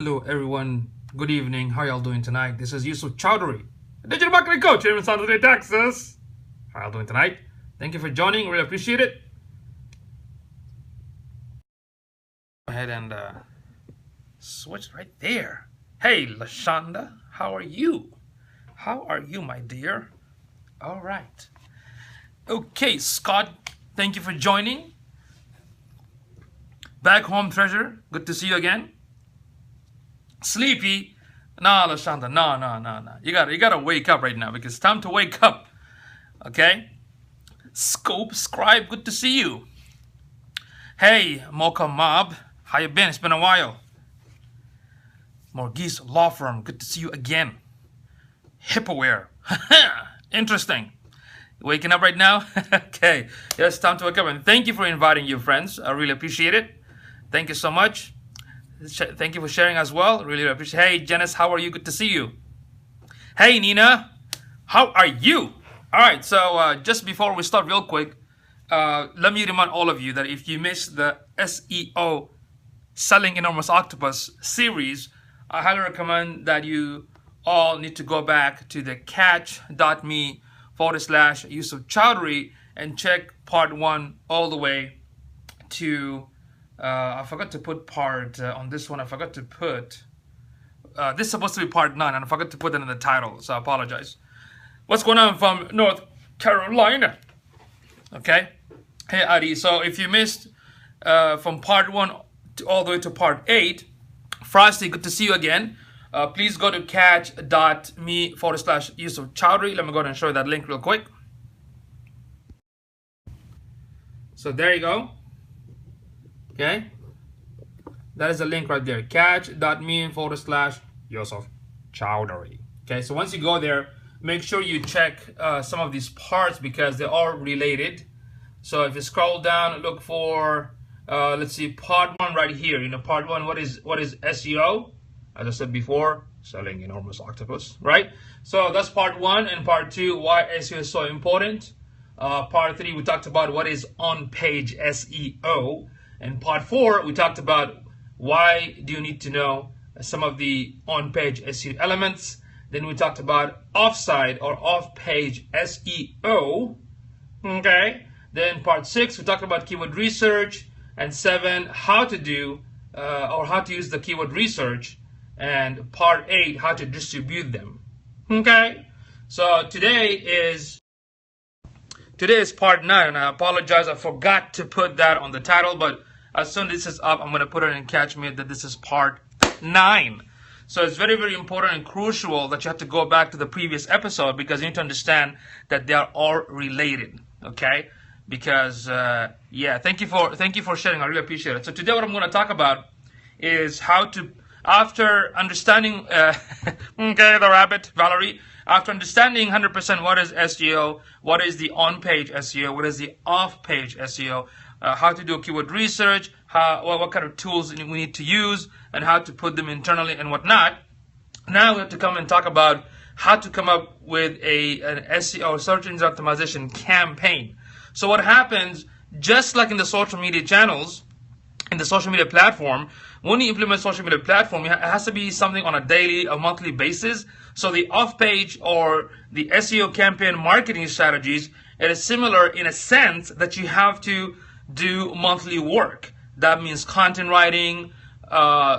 Hello everyone, good evening. How y'all doing tonight? This is Yusufchowdhury, digital marketing coach here in San Jose, Texas. How y'all doing tonight? Thank you for joining, really appreciate it. Go ahead and switch right there. Hey Lashonda, how are you? How are you, my dear? All right. Okay, Scott, thank you for joining. Back home treasure, good to see you again. Sleepy? Nah, Lashonda, no. You gotta wake up right now because it's time to wake up. Okay? Scope Scribe, good to see you. Hey, Mocha Mob, how you been? It's been a while. Morgis Law Firm, good to see you again. Hippoware, interesting. Waking up right now? Okay, yes, time to wake up. And thank you for inviting your friends. I really appreciate it. Thank you so much. Thank you for sharing as well. Really appreciate it. Hey, Janice, how are you? Good to see you. Hey, Nina, how are you? All right, so just before we start real quick, let me remind all of you that if you missed the SEO Selling Enormous Octopus series, I highly recommend that you all need to go back to the catch.me/yusufchowdhury and check part 1 all the way to I forgot to put part on this one. I forgot to put this is supposed to be part 9 and I forgot to put it in the title, so I apologize. What's going on from North Carolina? Okay. Hey Adi, so if you missed from part 1 all the way to part 8, Frosty, good to see you again. Please go to catch.me/yusufchowdhury. Let me go ahead and show you that link real quick. So there you go. Okay, that is the link right there, catch.me/yusufchowdhury. Okay, so once you go there, make sure you check some of these parts because they are related. So if you scroll down, look for let's see, part 1 right here. Part 1, what is SEO? As I said before, selling enormous octopus, right? So that's part 1, and part 2, why SEO is so important. Part 3, we talked about what is on-page SEO. And part 4, we talked about why do you need to know some of the on-page SEO elements. Then we talked about off-site or off-page SEO. Okay. Then part 6, we talked about keyword research. And 7, how to do or how to use the keyword research. And part 8, how to distribute them. Okay. So today is part 9, and I apologize, I forgot to put that on the title, but as soon as this is up, I'm going to put it in Catch Me that this is part 9. So it's very, very important and crucial that you have to go back to the previous episode because you need to understand that they are all related. Okay? Because yeah, thank you for sharing. I really appreciate it. So today, what I'm going to talk about is how to, after understanding, okay, the rabbit, Valerie. After understanding 100% what is SEO, what is the on-page SEO, what is the off-page SEO, how to do keyword research, what kind of tools we need to use, and how to put them internally and whatnot. Now we have to come and talk about how to come up with an SEO, search engine optimization campaign. So what happens, just like in the social media channels, in the social media platform, when you implement social media platform, it has to be something on a daily or monthly basis. So the off-page or the SEO campaign marketing strategies, it is similar in a sense that you have to do monthly work. That means content writing,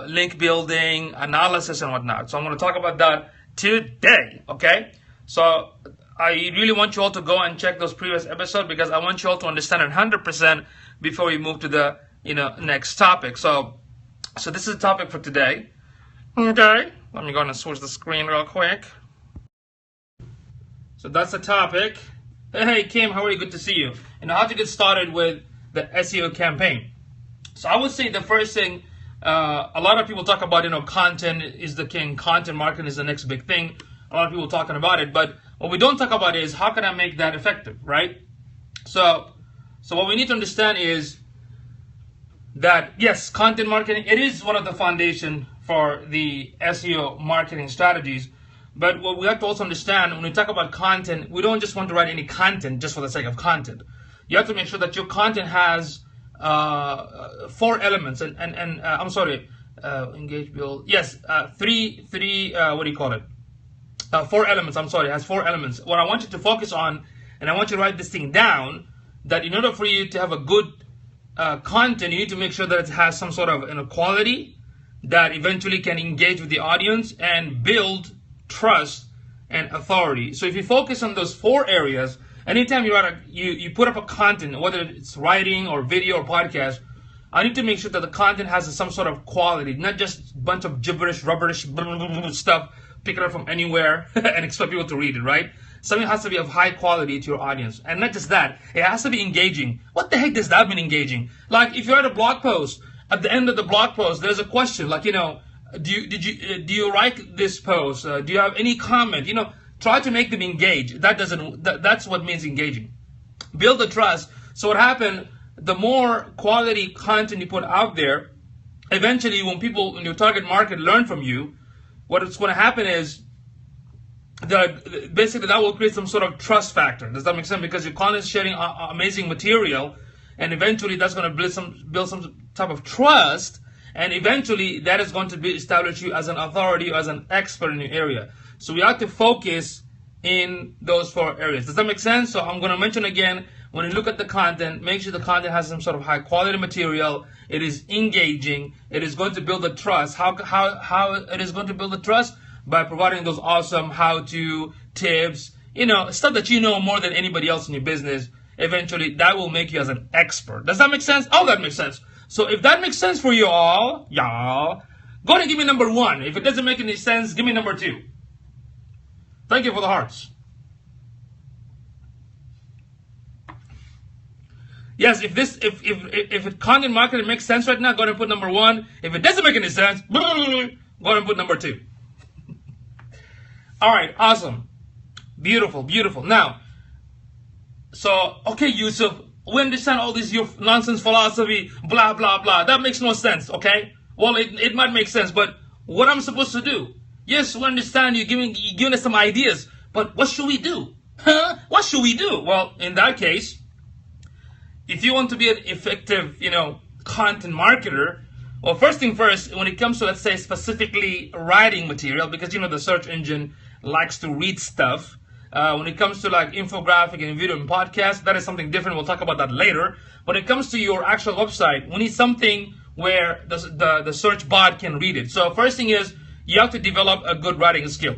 link building, analysis, and whatnot. So I'm going to talk about that today. Okay. So I really want you all to go and check those previous episodes because I want you all to understand it 100% before we move to the next topic. So this is the topic for today. Okay, let me go and switch the screen real quick. So that's the topic. Hey Kim, how are you? Good to see you. How to get started with the SEO campaign. So I would say the first thing, a lot of people talk about content is the king, content marketing is the next big thing. A lot of people talking about it, but what we don't talk about is how can I make that effective, right? So what we need to understand is that yes, content marketing, it is one of the foundation for the SEO marketing strategies. But what we have to also understand when we talk about content, we don't just want to write any content just for the sake of content. You have to make sure that your content has 4 elements, engage, build. Yes, three. What do you call it? 4 elements. I'm sorry, it has 4 elements. What I want you to focus on, and I want you to write this thing down, that in order for you to have a good content, you need to make sure that it has some sort of quality that eventually can engage with the audience and build trust and authority. So if you focus on those 4 areas, anytime you put up a content, whether it's writing or video or podcast, I need to make sure that the content has some sort of quality, not just a bunch of gibberish, rubberish stuff, pick it up from anywhere and expect people to read it, right? Something has to be of high quality to your audience. And not just that, it has to be engaging. What the heck does that mean, engaging? Like, if you write a blog post, at the end of the blog post, there's a question, like, do you like this post? Do you have any comment? Try to make them engage. That's what means engaging. Build the trust. So what happened, the more quality content you put out there, eventually when people in your target market learn from you, what's going to happen is basically that will create some sort of trust factor. Does that make sense? Because your content is sharing amazing material, and eventually that's going to build some type of trust, and eventually that is going to establish you as an authority or as an expert in your area. So we have to focus in those 4 areas. Does that make sense? So I'm going to mention again, when you look at the content, make sure the content has some sort of high quality material. It is engaging. It is going to build the trust. How it is going to build the trust? By providing those awesome how-to tips, stuff that you know more than anybody else in your business. Eventually, that will make you as an expert. Does that make sense? Oh, that makes sense. So if that makes sense for you all, y'all, go ahead and give me number 1. If it doesn't make any sense, give me number 2. Thank you for the hearts. Yes, if content marketing makes sense right now, go ahead and put number 1. If it doesn't make any sense, go ahead and put number 2. All right, awesome. Beautiful, beautiful. Now, so, okay, Yusuf, we understand all this your nonsense philosophy, blah, blah, blah. That makes no sense, okay? Well, it might make sense, but what I'm supposed to do? Yes, we understand you're giving us some ideas, but what should we do? Huh? What should we do? Well, in that case, if you want to be an effective, content marketer, well, first thing first, when it comes to, let's say, specifically writing material, because, the search engine likes to read stuff. When it comes to like infographic and video and podcast, that is something different. We'll talk about that later. When it comes to your actual website, we need something where the search bot can read it. So first thing is, you have to develop a good writing skill.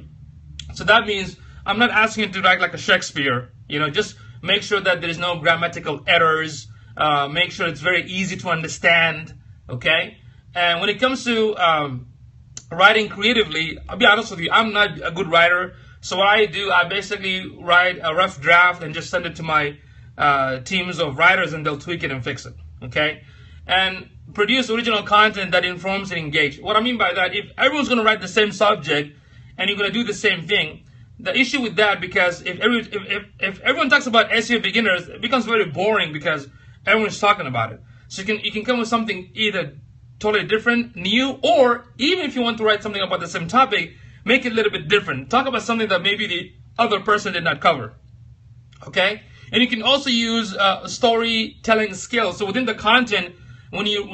So that means I'm not asking you to write like a Shakespeare. Just make sure that there is no grammatical errors. Make sure it's very easy to understand. Okay. And when it comes to writing creatively, I'll be honest with you, I'm not a good writer. So what I do, I basically write a rough draft and just send it to my teams of writers, and they'll tweak it and fix it. Okay. And produce original content that informs and engages. What I mean by that, if everyone's going to write the same subject and you're going to do the same thing, the issue with that, because if everyone talks about SEO beginners, it becomes very boring because everyone's talking about it. So you can come with something either totally different, new, or even if you want to write something about the same topic, make it a little bit different. Talk about something that maybe the other person did not cover. Okay? And you can also use storytelling skills. So within the content, when you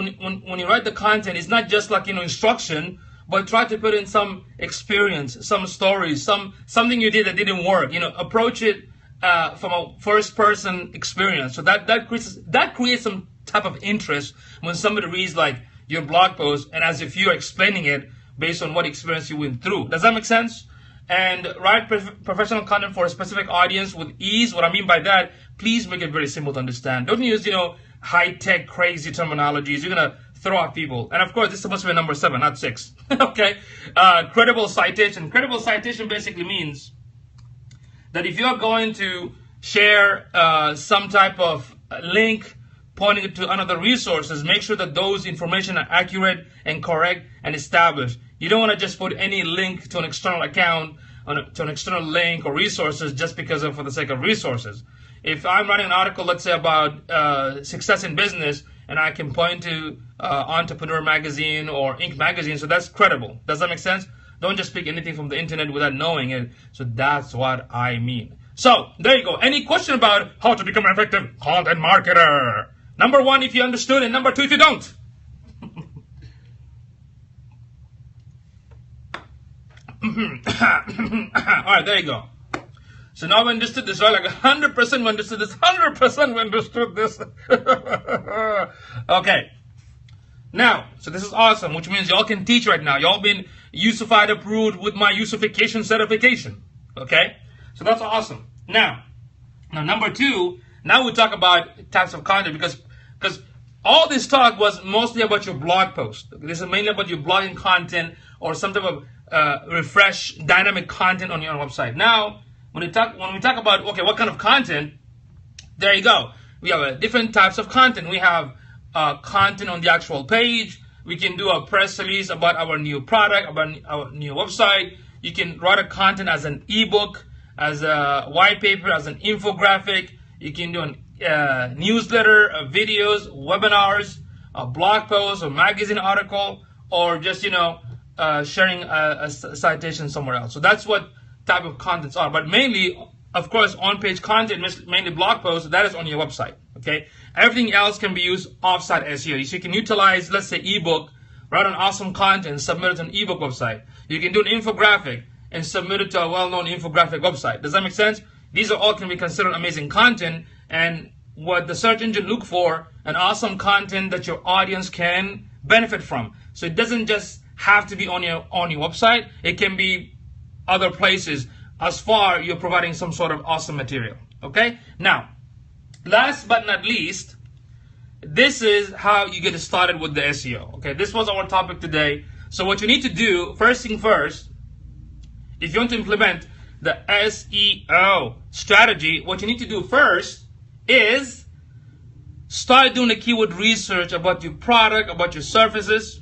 write the content, it's not just like instruction, but try to put in some experience, some stories, something you did that didn't work. Approach it from a first-person experience. So that creates some type of interest when somebody reads like your blog post, and as if you're explaining it based on what experience you went through. Does that make sense? And write professional content for a specific audience with ease. What I mean by that, please make it very simple to understand. Don't use high-tech, crazy terminologies. You're gonna throw off people. And of course, this is supposed to be number 7, not 6. Okay. Credible citation. Credible citation basically means that if you're going to share some type of link pointing to another resources, make sure that those information are accurate and correct and established. You don't want to just put any link to an external account, to an external link or resources just because for the sake of resources. If I'm writing an article, let's say about success in business, and I can point to Entrepreneur Magazine or Inc. Magazine, so that's credible. Does that make sense? Don't just pick anything from the internet without knowing it. So that's what I mean. So there you go. Any question about how to become an effective content marketer? Number 1, if you understood, and number 2, if you don't. right, there you go. So now we understood this, right? Like 100% we understood this. 100% we understood this. Okay. Now, so this is awesome, which means y'all can teach right now. Y'all been Yusufied approved with my Yusufication certification. Okay? So that's awesome. Now number 2, now we talk about types of content because all this talk was mostly about your blog post. This is mainly about your blogging content or some type of refresh dynamic content on your website. Now, when we talk about, okay, what kind of content, there you go. We have different types of content. We have content on the actual page. We can do a press release about our new product, about our new website. You can write a content as an ebook, as a white paper, as an infographic. You can do a newsletter, videos, webinars, a blog post, a magazine article, or just, sharing a citation somewhere else. So that's what type of contents are. But mainly, of course, on-page content, mainly blog posts, that is on your website. Okay. Everything else can be used off-site SEO. So you can utilize, let's say, ebook, write an awesome content, submit it to an ebook website. You can do an infographic and submit it to a well-known infographic website. Does that make sense? These are all can be considered amazing content, and what the search engine look for, an awesome content that your audience can benefit from. So it doesn't just have to be on your website. It can be other places as far you're providing some sort of awesome material. Okay? Now, last but not least, this is how you get started with the SEO. Okay, this was our topic today. So what you need to do, first thing first, if you want to implement the SEO strategy, what you need to do first is start doing the keyword research about your product, about your services.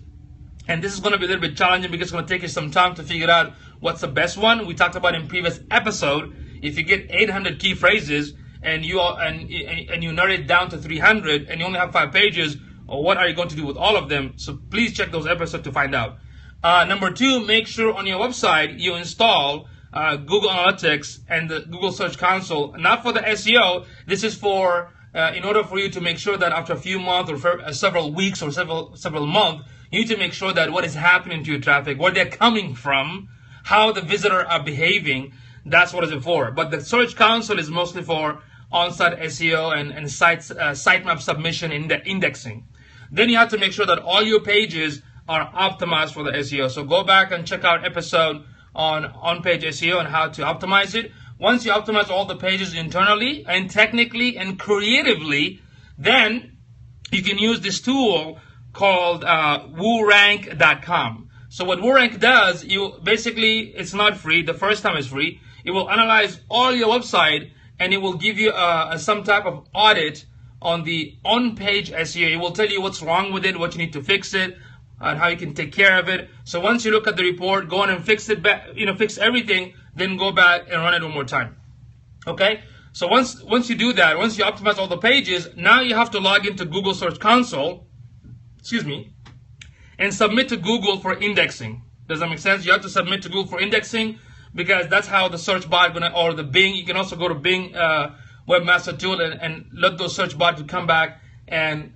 And this is going to be a little bit challenging because it's going to take you some time to figure out what's the best one. We talked about in previous episode, if you get 800 key phrases and you narrow it down to 300 and you only have 5 pages, or what are you going to do with all of them? So please check those episodes to find out. Number 2, make sure on your website you install Google Analytics and the Google Search Console. Not for the SEO. This is for in order for you to make sure that after a few months or for, several weeks or several months, you need to make sure that what is happening to your traffic, where they're coming from, how the visitor are behaving. That's what it's for. But the Search Console is mostly for on-site SEO and sitemap submission in the indexing. Then you have to make sure that all your pages are optimized for the SEO. So go back and check out episode on-page SEO and how to optimize it. Once you optimize all the pages internally and technically and creatively, then you can use this tool called WooRank.com. So what WooRank does, it's not free. The first time is free. It will analyze all your website and it will give you some type of audit on the on-page SEO. It will tell you what's wrong with it, what you need to fix it, and how you can take care of it. So once you look at the report, go on and fix it back, fix everything, then go back and run it one more time. Okay? So once you do that, once you optimize all the pages, now you have to log into Google Search Console, and submit to Google for indexing. Does that make sense? You have to submit to Google for indexing because that's how the search bot or the Bing, you can also go to Bing Webmaster Tool and let those search bots come back and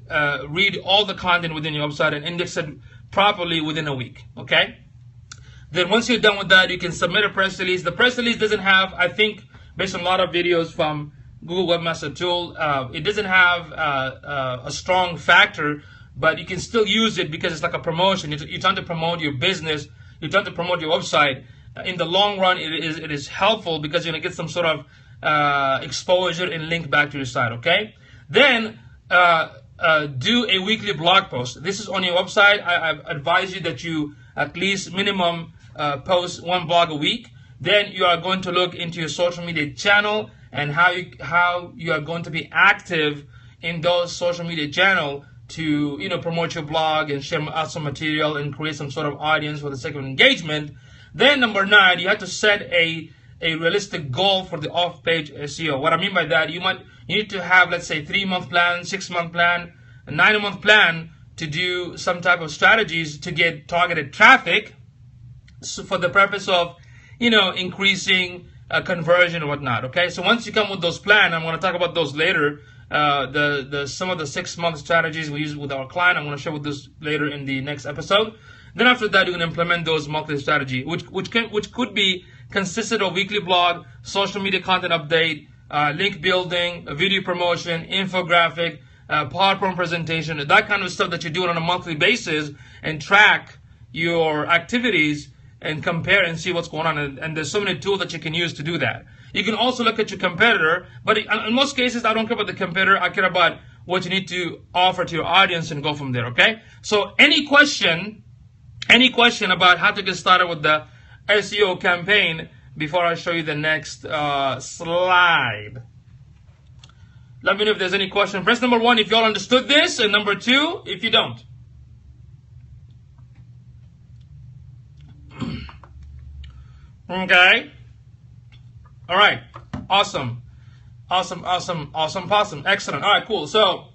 read all the content within your website and index it properly within a week. Okay? Then once you're done with that, you can submit a press release. The press release doesn't have, I think, based on a lot of videos from Google Webmaster Tool, it doesn't have a strong factor, but you can still use it because it's like a promotion. You're trying to promote your business. You're trying to promote your website. In the long run, it is helpful because you're going to get some sort of exposure and link back to your site. Okay? Then do a weekly blog post. This is on your website. I advise you that you at least minimum post 1 blog a week. Then you are going to look into your social media channel and how you are going to be active in those social media channel to promote your blog and share awesome material and create some sort of audience for the sake of engagement. Then number 9, you have to set a realistic goal for the off-page SEO. What I mean by that, you need to have, let's say, 3-month plan, 6-month plan, a 9-month plan to do some type of strategies to get targeted traffic, so for the purpose of increasing conversion and whatnot. Okay, so once you come with those plans, I'm going to talk about those later. Some of the 6-month strategies we use with our client, I'm going to share with this later in the next episode. Then after that, you're going to implement those monthly strategy, which could be consistent of weekly blog, social media content update, link building, video promotion, infographic, PowerPoint presentation, that kind of stuff that you're doing on a monthly basis, and track your activities and compare and see what's going on. And there's so many tools that you can use to do that. You can also look at your competitor, but in most cases, I don't care about the competitor. I care about what you need to offer to your audience and go from there, okay? So any question about how to get started with the SEO campaign before I show you the next slide? Let me know if there's any question. Press number 1 if you all understood this, and number 2 if you don't. Okay. All right. Awesome. Excellent. All right, cool. So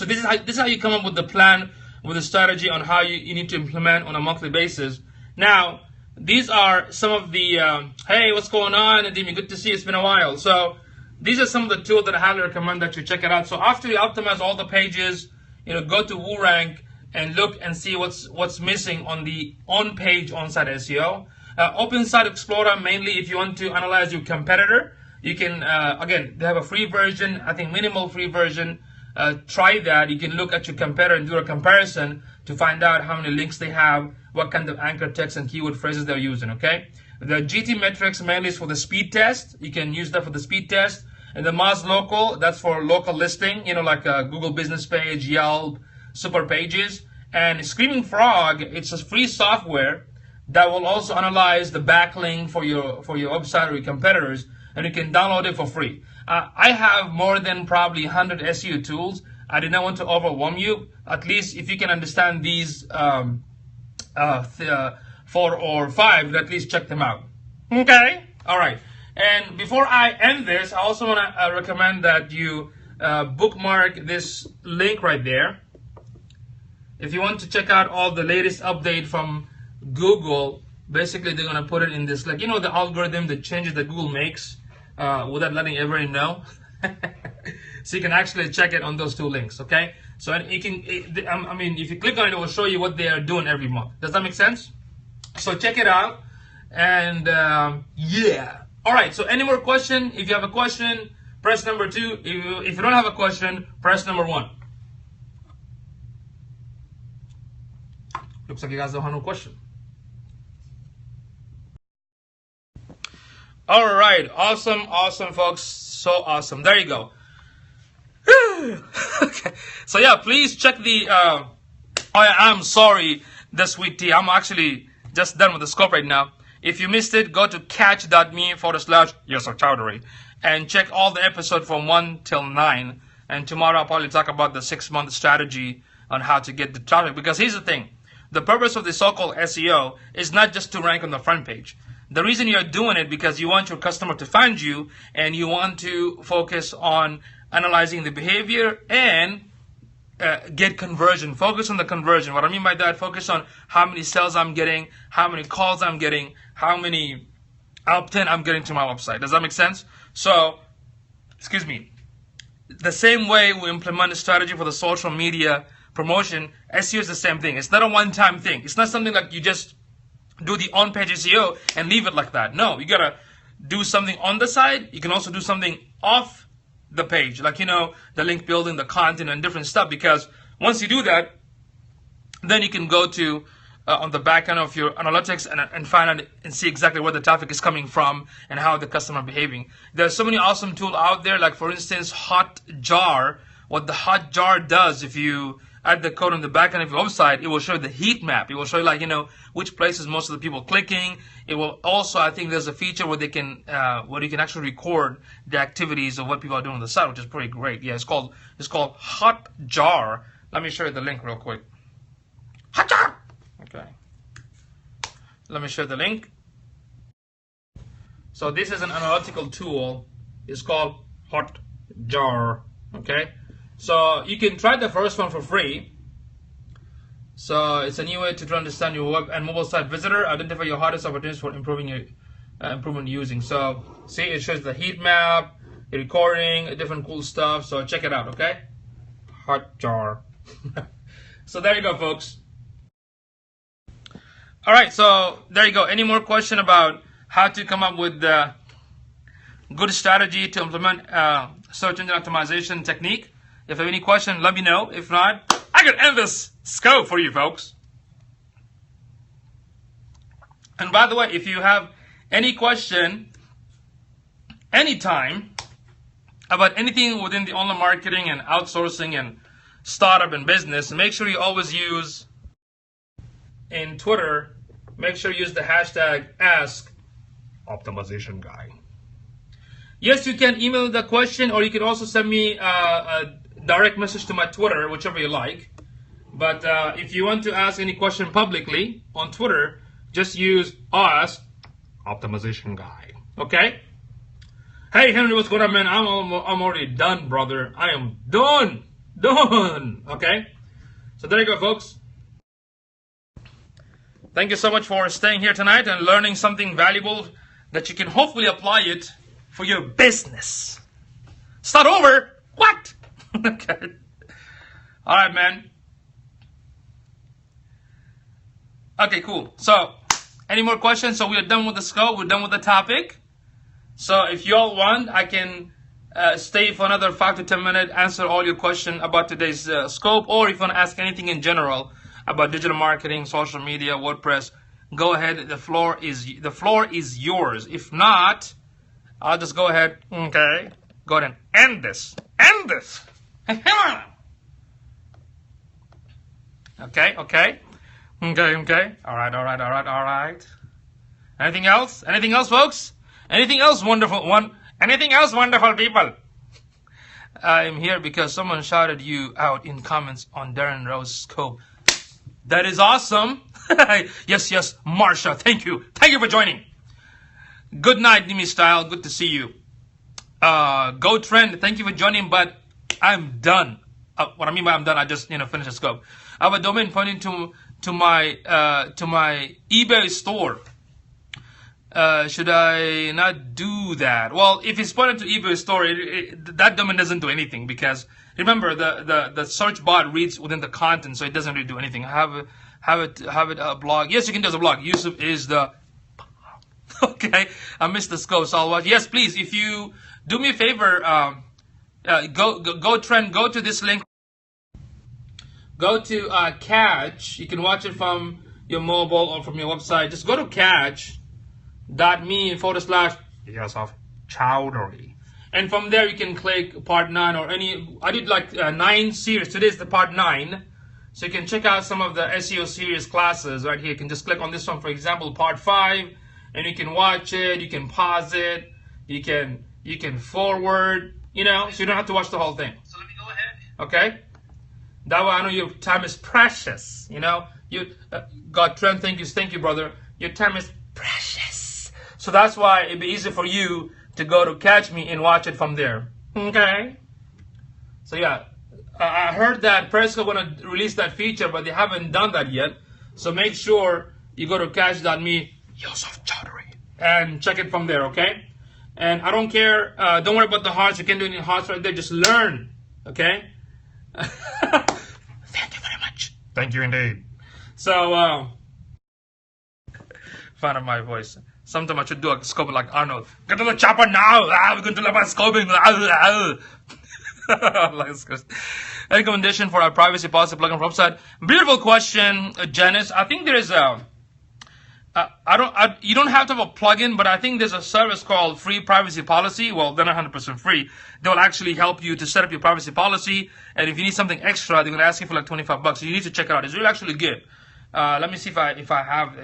this is how you come up with the plan, with the strategy on how you need to implement on a monthly basis. Now, these are some of the hey, what's going on, Adimi? Good to see you. It's been a while. So these are some of the tools that I highly recommend that you check it out. So after you optimize all the pages, go to WooRank and look and see what's missing on the on-page on-site SEO. Open Site Explorer, mainly if you want to analyze your competitor. You can, again, they have a free version, I think minimal free version. Try that. You can look at your competitor and do a comparison to find out how many links they have, what kind of anchor text and keyword phrases they're using, okay? The GT metrics mainly is for the speed test. You can use that for the speed test. And the Moz Local, that's for local listing, like a Google Business Page, Yelp, Super Pages. And Screaming Frog, it's a free software that will also analyze the backlink for your website or your competitors, and you can download it for free. I have more than probably 100 SEO tools. I did not want to overwhelm you. At least if you can understand these 4 or 5, at least check them out. Okay? All right. And before I end this, I also want to recommend that you bookmark this link right there. If you want to check out all the latest update from Google, basically they're going to put it in this, the algorithm, the changes that Google makes without letting everybody know. So you can actually check it on those 2 links, okay? So you can, if you click on it, it will show you what they are doing every month. Does that make sense? So check it out, and yeah. All right, so any more question? If you have a question, press number 2. If you don't have a question, press number 1. Looks like you guys don't have no question. All right, awesome, folks. So awesome. There you go. Okay. So yeah, please check the. I'm sorry, the sweet tea. I'm actually just done with the scope right now. If you missed it, go to catch.me/yusufchowdhury and check all the episodes from 1 till 9. And tomorrow I'll probably talk about the 6-month strategy on how to get the traffic. Because here's the thing. The purpose of the so-called SEO is not just to rank on the front page. The reason you're doing it because you want your customer to find you, and you want to focus on analyzing the behavior and get conversion. Focus on the conversion. What I mean by that, focus on how many sales I'm getting, how many calls I'm getting, how many opt-in I'm getting to my website. Does that make sense? So, excuse me. The same way we implement a strategy for the social media promotion, SEO is the same thing. It's not a one-time thing. It's not something like you just do the on-page SEO and leave it like that. No, you gotta do something on the side. You can also do something off the page, the link building, the content, and different stuff. Because once you do that, then you can go to on the back end of your analytics and find out and see exactly where the traffic is coming from and how the customer behaving. There's so many awesome tools out there, like for instance, Hotjar. What the Hotjar does, if you add the code on the back end of your website, it will show you the heat map. It will show you which places most of the people clicking. It will also, I think there's a feature where they can where you can actually record the activities of what people are doing on the site, which is pretty great. Yeah, it's called Hotjar. Let me show you the link real quick. Hotjar. Okay. Let me show you the link. So this is an analytical tool. It's called Hotjar. Okay. So you can try the first one for free. So it's a new way to try to understand your web and mobile site visitor, identify your hottest opportunities for improvement using. So see, it shows the heat map, the recording, different cool stuff. So check it out, okay? Hotjar. So there you go, folks. All right, so there you go. Any more question about how to come up with the good strategy to implement search engine optimization technique? If you have any question, let me know. If not, I can end this scope for you folks. And by the way, if you have any question anytime about anything within the online marketing and outsourcing and startup and business, make sure you always use in Twitter, make sure you use the hashtag #AskOptimizationGuy. Yes, you can email the question, or you can also send me a direct message to my Twitter, whichever you like. But if you want to ask any question publicly on Twitter, just use #AskOptimizationGuy. Okay? Hey Henry, what's going on, man? I'm already done, brother. I am done. Okay? So there you go, folks. Thank you so much for staying here tonight and learning something valuable that you can hopefully apply it for your business. Start over? What? Okay. All right, man. Okay, cool. So, any more questions? So we are done with the scope. We're done with the topic. So if you all want, I can stay for another 5 to 10 minutes, answer all your questions about today's scope, or if you want to ask anything in general about digital marketing, social media, WordPress, go ahead. The floor is yours. If not, I'll just go ahead. Okay, go ahead and end this. Okay. All right. Anything else? Folks? Anything else, wonderful people? I'm here because someone shouted you out in comments on Darren Rose's scope. That is awesome. Yes, Marsha, thank you for joining. Good night, Nimi Style, good to see you. Go Trend, thank you for joining, but I'm done. What I mean by I'm done, I just finished the scope. I have a domain pointing to my eBay store. Should I not do that? Well, if it's pointed to eBay store, that domain doesn't do anything, because remember the search bot reads within the content, so it doesn't really do anything. Have it a blog. Yes, you can do a blog. Yusuf is the okay. I missed the scope, so I'll watch. Yes, please. If you do me a favor, go Trend. Go to this link. Go to Catch. You can watch it from your mobile or from your website. Just go to catch.me/Yusufchowdhury. And from there you can click part 9 or any. I did like 9 series. Today is the part 9. So you can check out some of the SEO series classes right here. You can just click on this one, for example, part 5, and you can watch it. You can pause it. You can forward. So you don't have to watch the whole thing. So let me go ahead. Okay. That way I know your time is precious. God Trent, thank you, brother. Your time is precious. So that's why it'd be easy for you to go to Catch Me and watch it from there. Okay? So yeah, I heard that Periscope gonna release that feature, but they haven't done that yet. So make sure you go to catch.me, Yusuf Chowdhury, and check it from there, okay? And I don't care, don't worry about the hearts. You can do any hearts right there. Just learn, okay? Thank you very much. Thank you indeed. So, fun of my voice. Sometimes I should do a scope like Arnold. Get to the chopper now. We're going to learn about scoping. Recommendation for our privacy policy plugin for website. Beautiful question, Janice. I think there is a. You don't have to have a plugin, but I think there's a service called Free Privacy Policy. Well, they're not 100% free. They will actually help you to set up your privacy policy. And if you need something extra, they're going to ask you for like $25. So you need to check it out. It's really actually good. Let me see if I have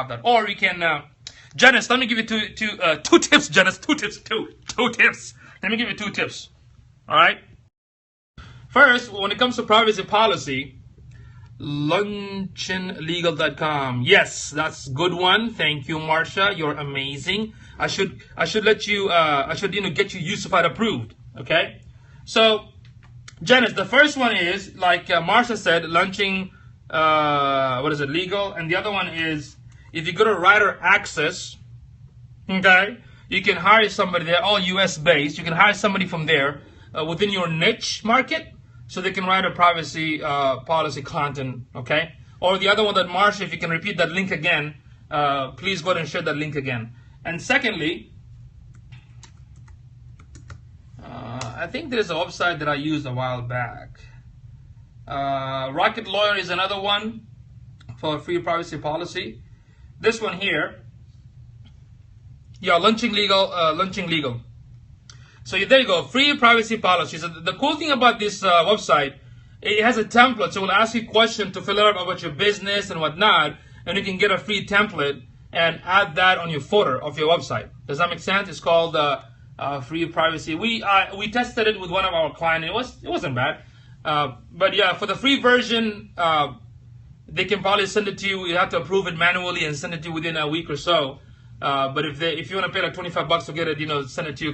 that. Or you can, Janice. Let me give you two tips, Janice. Two tips. Let me give you 2 tips. All right. First, when it comes to privacy policy, lunchenlegal.com. Yes, that's a good one. Thank you, Marsha. You're amazing. I should let you. I should get you Yusufied approved. Okay. So, Janice, the first one is like Marsha said, launching. What is it? Legal, and the other one is if you go to Writer Access. Okay, you can hire somebody. They're all U.S. based. You can hire somebody from there within your niche market, so they can write a privacy policy content. Okay, Or the other one that Marsha, if you can repeat that link again, please go ahead and share that link again. And secondly, I think there's a website that I used a while back. Rocket Lawyer is another one for free privacy policy. This one here, yeah, Launching Legal. So there you go, free privacy policy. So the cool thing about this website, it has a template. So it will ask you questions to fill out about your business and whatnot, and you can get a free template and add that on your footer of your website. Does that make sense? It's called free privacy. We tested it with one of our clients. It wasn't bad. But yeah, for the free version, they can probably send it to you. You have to approve it manually and send it to you within a week or so. But if you want to pay like $25 to get it, send it to you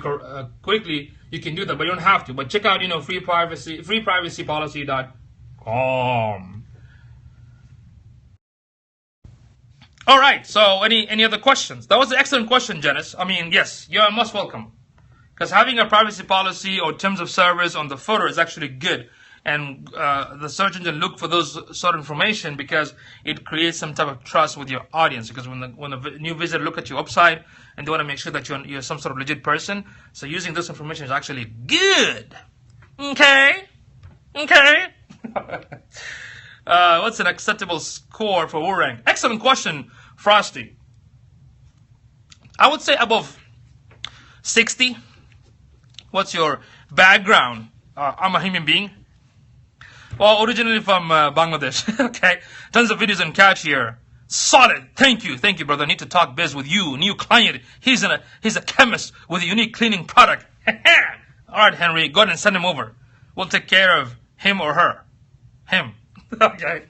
quickly, you can do that. But you don't have to. But check out, freeprivacypolicy.com. All right. So any other questions? That was an excellent question, Janice. I mean, yes, you're most welcome. Because having a privacy policy or terms of service on the footer is actually good. And the search engine look for those sort of information because it creates some type of trust with your audience. Because when a new visitor look at your website and they want to make sure that you're some sort of legit person, so using this information is actually good. Okay. What's an acceptable score for WooRank? Excellent question, Frosty. I would say above 60. What's your background? I'm a human being. Well, originally from Bangladesh. Okay. Tons of videos on catch here. Solid. Thank you, brother. I need to talk biz with you. New client. He's a chemist with a unique cleaning product. All right, Henry. Go ahead and send him over. We'll take care of him or her. Him. Okay.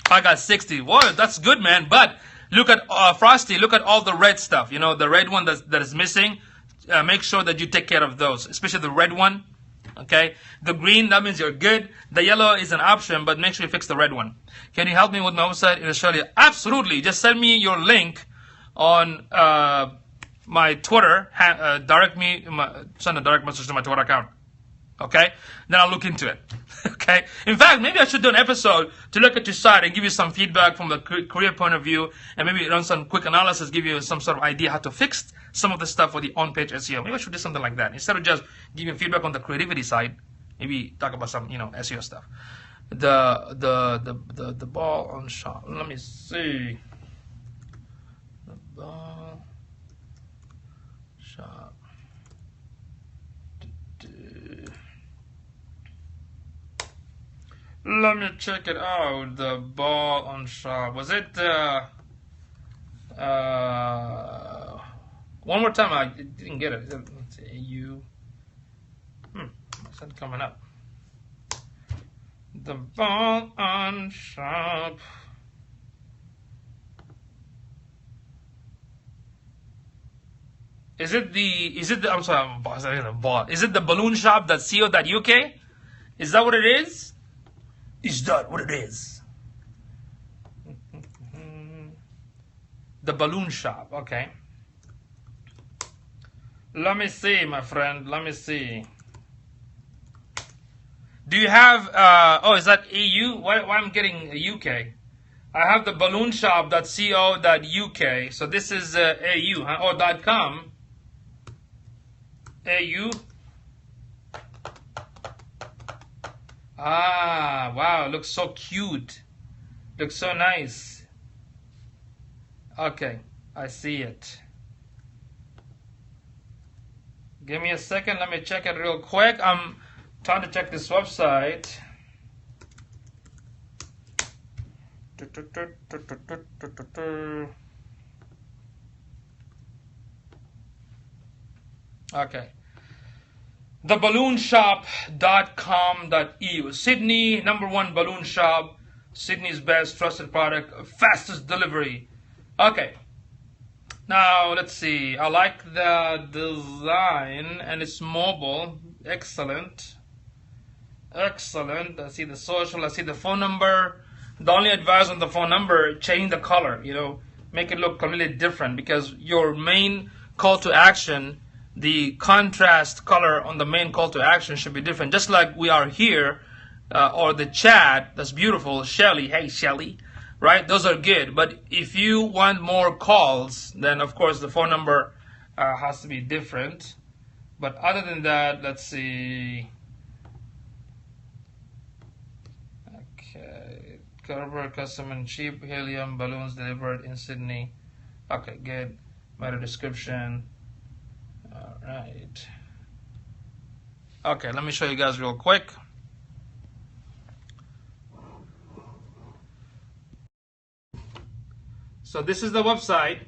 I got 60. Whoa, that's good, man. But look at Frosty. Look at all the red stuff. The red one that is missing. Make sure that you take care of those, especially the red one. Okay, the green, that means you're good. The yellow is an option, but make sure you fix the red one. Can you help me with my website in Australia? Absolutely. Just send me your link on my Twitter. Send a direct message to my Twitter account. Okay, then I'll look into it. Okay, in fact, maybe I should do an episode to look at your site and give you some feedback from the career point of view, and maybe run some quick analysis, give you some sort of idea how to fix some of the stuff for the on-page SEO. Maybe I should do something like that instead of just giving feedback on the creativity side. Maybe talk about some SEO stuff. The ball on shot. Let me see. The ball shot. Let me check it out. The ball on shop. Was it one more time? I didn't get it. Let's see. AU. It's not coming up. The ball on shop. Is it the I'm sorry, the ball. Is it the balloonshop.co.uk? Is that what it is? Is that what it is? The balloon shop. Okay. Let me see, my friend. Let me see. Do you have, is that EU? Why I'm getting UK? I have the balloonshop.co.uk. So this is AU, huh? Or .com. AU. Ah, wow, looks so cute. Looks so nice. Okay, I see it. Give me a second, let me check it real quick. I'm trying to check this website. Okay. Theballoonshop.com.eu. Sydney, #1 balloon shop. Sydney's best trusted product, fastest delivery. Okay. Now, let's see. I like the design and it's mobile. Excellent. Excellent. I see the social. I see the phone number. The only advice on the phone number, change the color. Make it look completely different because your main call to action, the contrast color on the main call to action should be different. Just like we are here, or the chat, that's beautiful. Shelly, hey Shelly, right? Those are good. But if you want more calls, then of course the phone number has to be different. But other than that, let's see. Okay, cover custom and cheap helium balloons delivered in Sydney. Okay, good. Meta description. All right. Okay, let me show you guys real quick. So this is the website.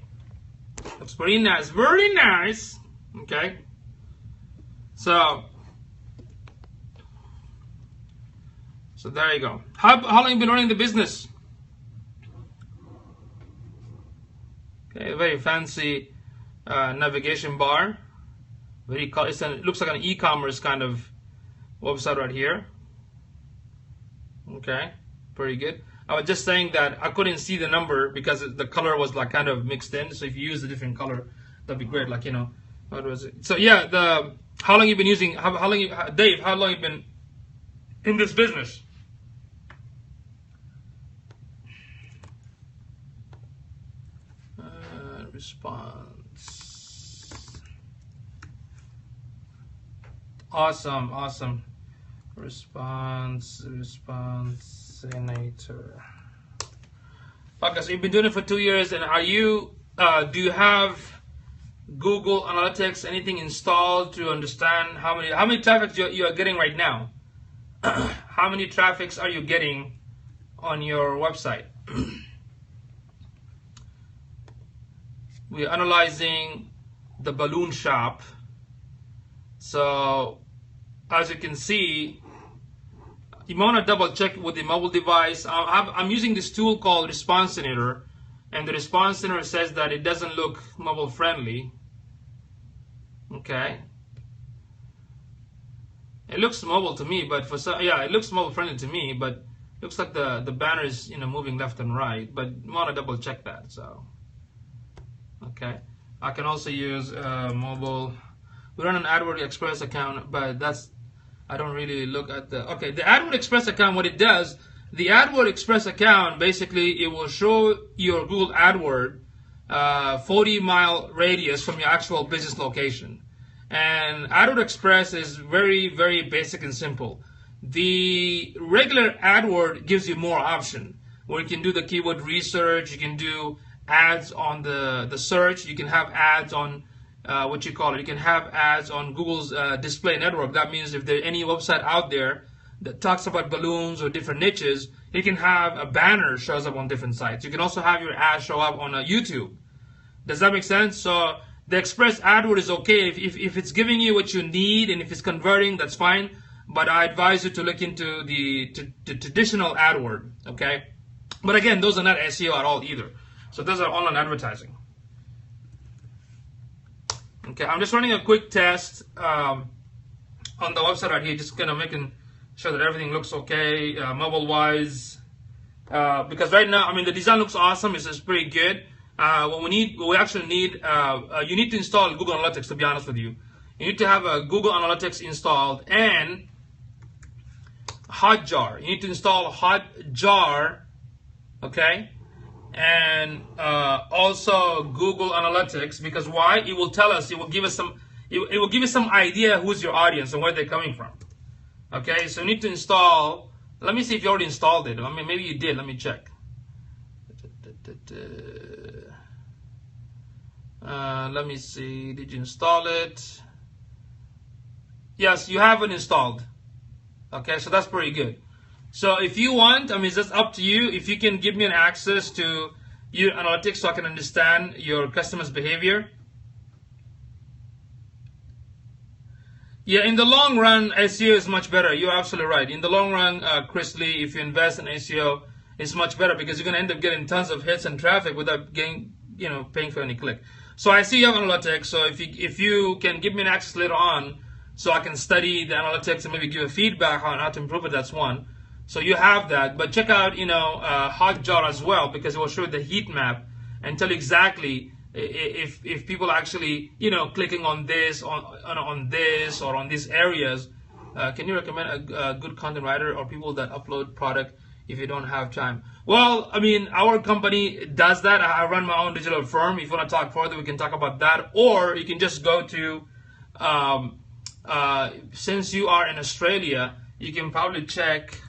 Looks pretty nice, very nice. Okay. So there you go. How long have you been running the business? Okay, very fancy navigation bar. It looks like an e-commerce kind of website right here. Okay, pretty good. I was just saying that I couldn't see the number because the color was like kind of mixed in. So if you use a different color, that'd be great. Like, you know, what was it? So yeah, how long you been using? Dave? How long you been in this business? Response. Awesome. Response senator. Okay, so you've been doing it for 2 years, and are you? Do you have Google Analytics, anything installed to understand how many traffic you are getting right now? How many traffics are you getting on your website? We're analyzing the balloon shop. So as you can see, you want to double check with the mobile device. I'm using this tool called Response Senator, and the Response Senator says that it doesn't look mobile friendly. Okay, it looks mobile to me, but it looks mobile friendly to me, but looks like the banner is, you know, moving left and right. But you want to double check that. So okay, I can also use mobile. We run an AdWords Express account, but I don't really look at the AdWords Express account. What it does, the AdWords Express account, basically it will show your Google AdWords 40-mile radius from your actual business location. And AdWords Express is very, very basic and simple. The regular AdWords gives you more option, where you can do the keyword research, you can do ads on the search, you can have ads on you can have ads on Google's display network. That means if there's any website out there that talks about balloons or different niches, you can have a banner shows up on different sites. You can also have your ad show up on YouTube. Does that make sense? So the Express AdWords is okay if it's giving you what you need, and if it's converting, that's fine. But I advise you to look into the traditional AdWords. Okay, but again, those are not SEO at all either. So those are online advertising. Okay, I'm just running a quick test on the website right here, just kind of making sure that everything looks okay, mobile-wise. Because right now, I mean, the design looks awesome. It's pretty good. What we need, you need to install Google Analytics. To be honest with you, you need to have a Google Analytics installed and Hotjar. You need to install Hotjar, okay? And also Google Analytics, because why? It will tell us, it will give us some idea who's your audience and where they're coming from. Okay, so you need to install. Let me see if you already installed it. I mean, maybe you did. Let me check. Let me see. Did you install it? Yes, you have it installed. Okay, so that's pretty good. So if you want, I mean, it's just up to you. If you can give me an access to your analytics so I can understand your customers' behavior. Yeah, in the long run, SEO is much better. You're absolutely right. In the long run, Chris Lee, if you invest in SEO, it's much better because you're going to end up getting tons of hits and traffic without paying for any click. So I see you have analytics. So if you can give me an access later on, so I can study the analytics and maybe give a feedback on how to improve it, that's one. So you have that, but check out, Hotjar as well, because it will show the heat map and tell you exactly if people actually, clicking on this, on this, or on these areas, Can you recommend a good content writer or people that upload product if you don't have time? Well, I mean, our company does that. I run my own digital firm. If you want to talk further, we can talk about that. Or you can just go to, since you are in Australia, you can probably check,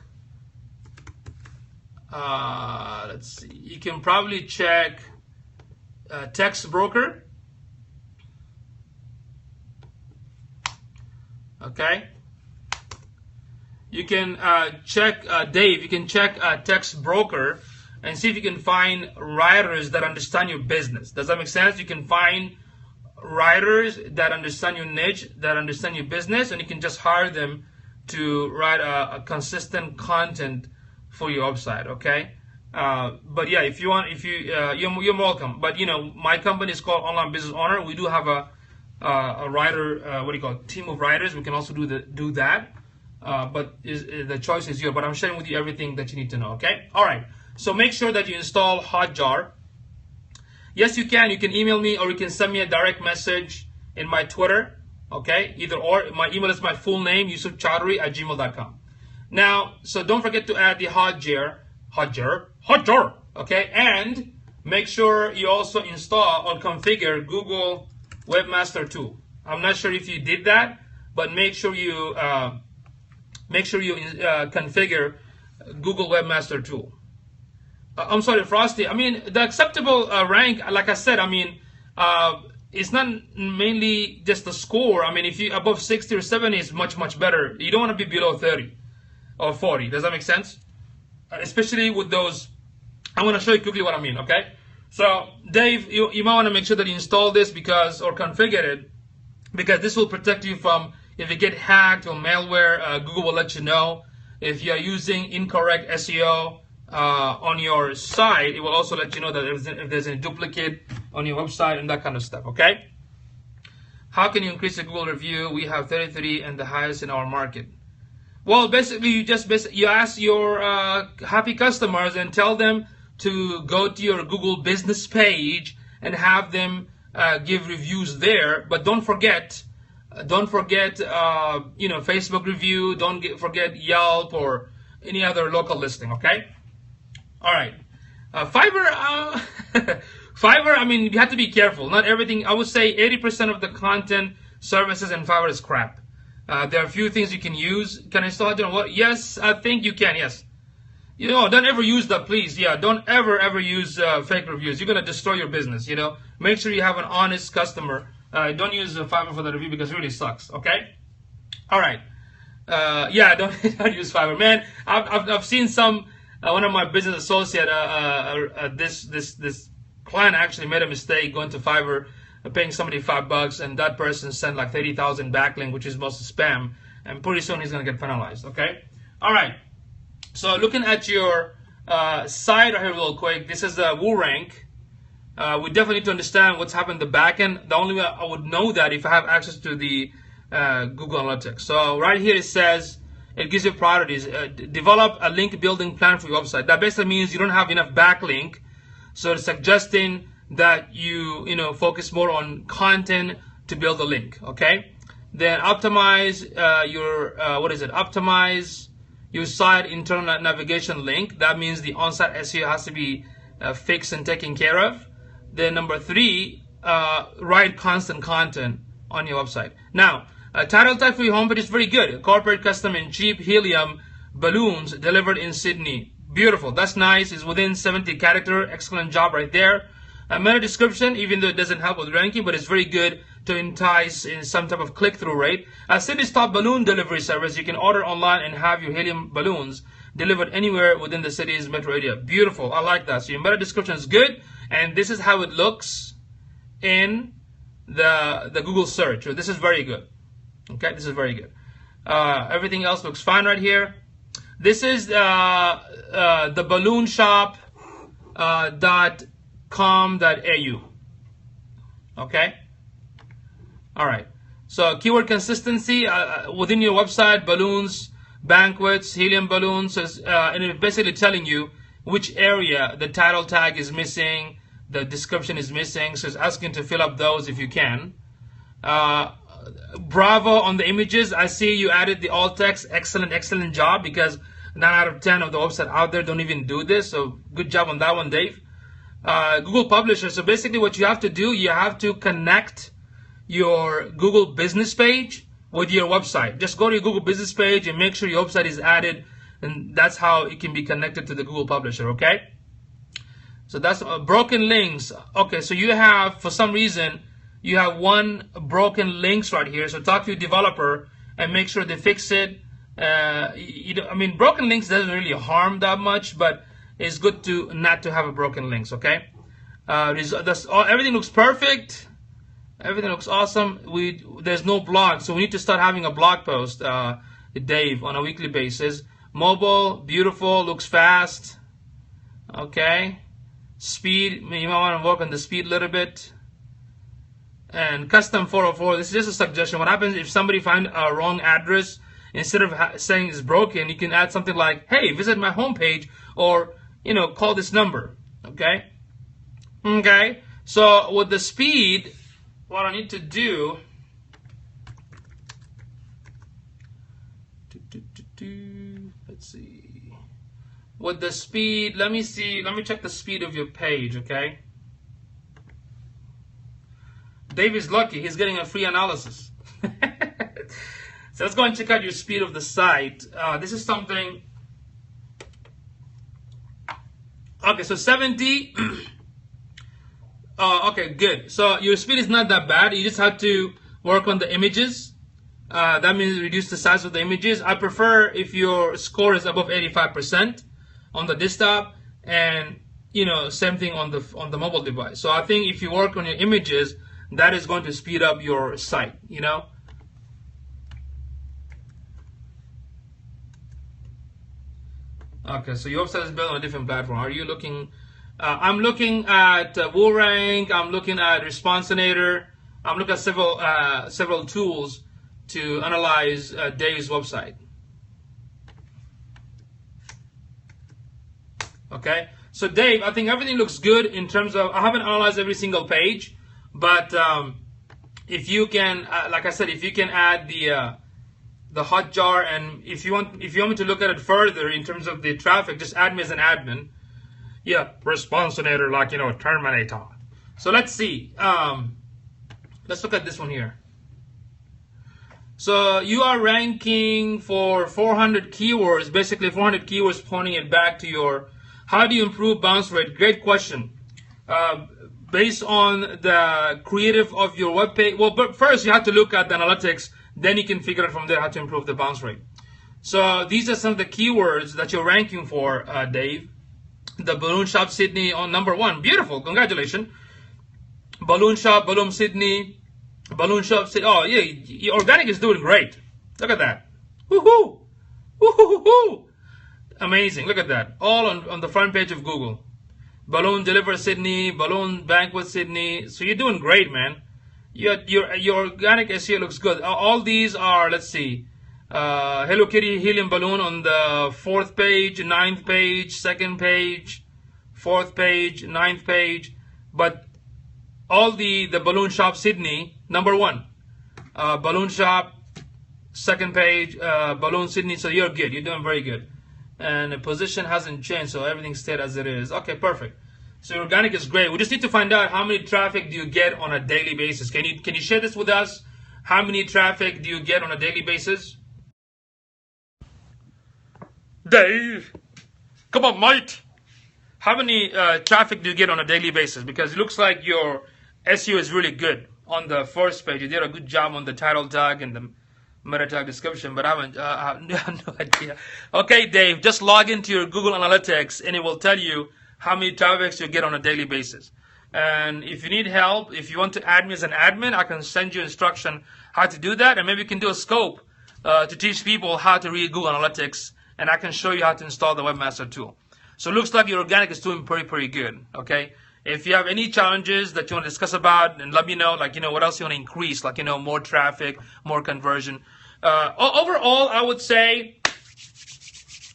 let's see, you can probably check Text Broker. Okay. You can check, Dave, you can check Text Broker and see if you can find writers that understand your business. Does that make sense? You can find writers that understand your niche, that understand your business, and you can just hire them to write a consistent content for your website, okay? But yeah, if you want, you're welcome. But you know, my company is called Online Business Owner. We do have a writer, what do you call it, team of writers. We can also do that. But the choice is yours. But I'm sharing with you everything that you need to know. Okay. All right. So make sure that you install Hotjar. Yes, you can. You can email me or you can send me a direct message in my Twitter. Okay. Either or. My email is my full name, yusufchowdhury@gmail.com. Now, so don't forget to add the Hotjar. Okay. And make sure you also install or configure Google Webmaster Tool. I'm not sure if you did that, but make sure you configure Google Webmaster Tool. I'm sorry, Frosty. I mean, the acceptable rank, like I said, I mean, it's not mainly just the score. I mean, if you above 60 or 70 is much better. You don't want to be below 30 or 40. Does that make sense? Especially with those. I'm going to show you quickly what I mean, okay? So, Dave, you might want to make sure that you install this because, or configure it, because this will protect you from, if you get hacked or malware, Google will let you know. If you are using incorrect SEO on your site, it will also let you know that if there's a duplicate on your website and that kind of stuff, okay? How can you increase the Google review? We have 33 and the highest in our market. Well, basically, you ask your happy customers and tell them to go to your Google business page and have them give reviews there. But don't forget, Facebook review. Don't forget Yelp or any other local listing. Okay. All right. Fiverr. Fiverr. I mean, you have to be careful. Not everything. I would say 80% of the content services in Fiverr is crap. There are a few things you can use. Can I still? What? Yes, I think you can. Yes. You know, don't ever use that, please. Yeah, don't ever use fake reviews. You're gonna destroy your business. You know, make sure you have an honest customer. Don't use Fiverr for the review because it really sucks. Okay. All right. Yeah, don't use Fiverr, man. I've seen some. One of my business associate, this client actually made a mistake going to Fiverr, paying somebody $5, and that person sent like 30,000 backlink, which is mostly spam, and pretty soon he's gonna get penalized. Okay. All right. So looking at your site right here real quick, this is the WooRank. We definitely need to understand what's happened in the back end. The only way I would know that if I have access to the Google Analytics. So right here it says, it gives you priorities. Develop a link building plan for your website. That basically means you don't have enough backlink. So it's suggesting that you focus more on content to build a link. Okay. Then optimize optimize your site internal navigation link. That means the on-site SEO has to be fixed and taken care of. Then number 3, write constant content on your website. Now, title tag for your homepage is very good. Corporate, custom, and cheap helium balloons delivered in Sydney. Beautiful. That's nice. It's within 70 character. Excellent job right there. A meta description, even though it doesn't help with ranking, but it's very good to entice in some type of click-through rate. Sydney's top balloon delivery service. You can order online and have your helium balloons delivered anywhere within the city's metro area. Beautiful. I like that. So your meta description is good, and this is how it looks in the Google search. So this is very good. Okay, this is very good. Everything else looks fine right here. This is the balloonshop.com.au. Okay. All right. So keyword consistency within your website: balloons, banquets, helium balloons, and it's basically telling you which area the title tag is missing, the description is missing. So it's asking to fill up those if you can. bravo on the images. I see you added the alt text. Excellent job, because 9 out of 10 of the websites out there don't even do this. So good job on that one, Dave. Google Publisher. So basically what you have to do, you have to connect your Google business page with your website. Just go to your Google business page and make sure your website is added, and that's how it can be connected to the Google Publisher, okay? So that's broken links. Okay, so you have, for some reason, you have one broken links right here. So talk to your developer and make sure they fix it. I mean, broken links doesn't really harm that much, but it's good to not to have a broken links, okay? Everything looks perfect. Everything looks awesome. There's no blog, so we need to start having a blog post, Dave, on a weekly basis. Mobile, beautiful, looks fast. Okay. Speed, you might want to work on the speed a little bit. And custom 404, this is just a suggestion. What happens if somebody finds a wrong address, instead of saying it's broken, you can add something like, hey, visit my homepage, or, you know, call this number. Okay. Okay. So with the speed, what I need to do, let's see. With the speed, let me check the speed of your page, okay? Dave is lucky, he's getting a free analysis. So let's go and check out your speed of the site. This is something, okay, so 70, okay, good. So your speed is not that bad, you just have to work on the images. That means reduce the size of the images. I prefer if your score is above 85% on the desktop, and you know, same thing on the mobile device. So I think if you work on your images, that is going to speed up your site, you know. Okay, so your website is built on a different platform. Are you looking? I'm looking at WooRank. I'm looking at Responsinator. I'm looking at several tools to analyze Dave's website. Okay, so Dave, I think everything looks good in terms of, I haven't analyzed every single page, but if you can, like I said, if you can add the Hotjar, and if you want me to look at it further in terms of the traffic, just add me as an admin. Yeah, Responsinator, like, you know, Terminator. So let's see. Let's look at this one here. So you are ranking for 400 keywords, basically 400 keywords, pointing it back to your. How do you improve bounce rate? Great question. Based on the creative of your web page, well, but first you have to look at the analytics, then you can figure out from there how to improve the bounce rate. So these are some of the keywords that you're ranking for, Dave. The Balloon Shop Sydney on #1. Beautiful, congratulations. Balloon Shop, Balloon Sydney, Balloon Shop Sydney. Oh yeah, your organic is doing great. Look at that. Woohoo! Woohoo! Amazing. Look at that. All on the front page of Google. Balloon Deliver Sydney, Balloon Banquet Sydney. So you're doing great, man. Your organic SEO looks good. All these are, let's see, Hello Kitty helium balloon on the 4th page, 9th page, 2nd page, 4th page, 9th page. But all the Balloon Shop Sydney, #1. Balloon Shop, 2nd page, Balloon Sydney. So you're good. You're doing very good. And the position hasn't changed, so everything stayed as it is. Okay, perfect. So your organic is great. We just need to find out how many traffic do you get on a daily basis. Can you share this with us? How many traffic do you get on a daily basis? Dave, come on, mate. How many traffic do you get on a daily basis? Because it looks like your SEO is really good on the first page. You did a good job on the title tag and the meta tag description, but I have no idea. Okay, Dave, just log into your Google Analytics and it will tell you how many traffics you get on a daily basis. And if you need help, if you want to add me as an admin, I can send you instruction how to do that, and maybe we can do a scope to teach people how to read Google Analytics, and I can show you how to install the Webmaster Tool. So it looks like your organic is doing pretty good. Okay. If you have any challenges that you want to discuss about, and let me know, like, you know, what else you want to increase, like, you know, more traffic, more conversion. Overall, I would say